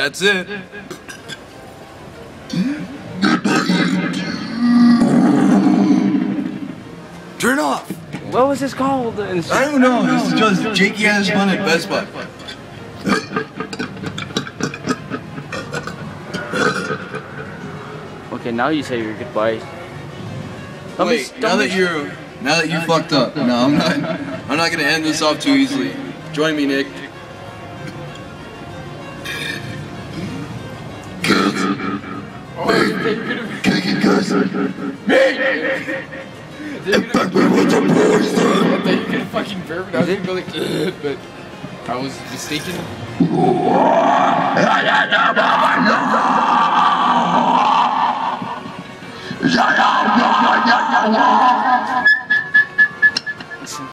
That's it. Turn off. What was this called? I don't know. This is just Jakey has fun at Best Buy. Okay, now you say your goodbyes. Wait, now that you fucked up, no, I'm not gonna end this off too easily. Join me, Nick. Oh, you're gonna Kicking guys. me! Infect me with the poison. I thought you were gonna fucking burp and I was gonna go like, but I was mistaken. Yeah.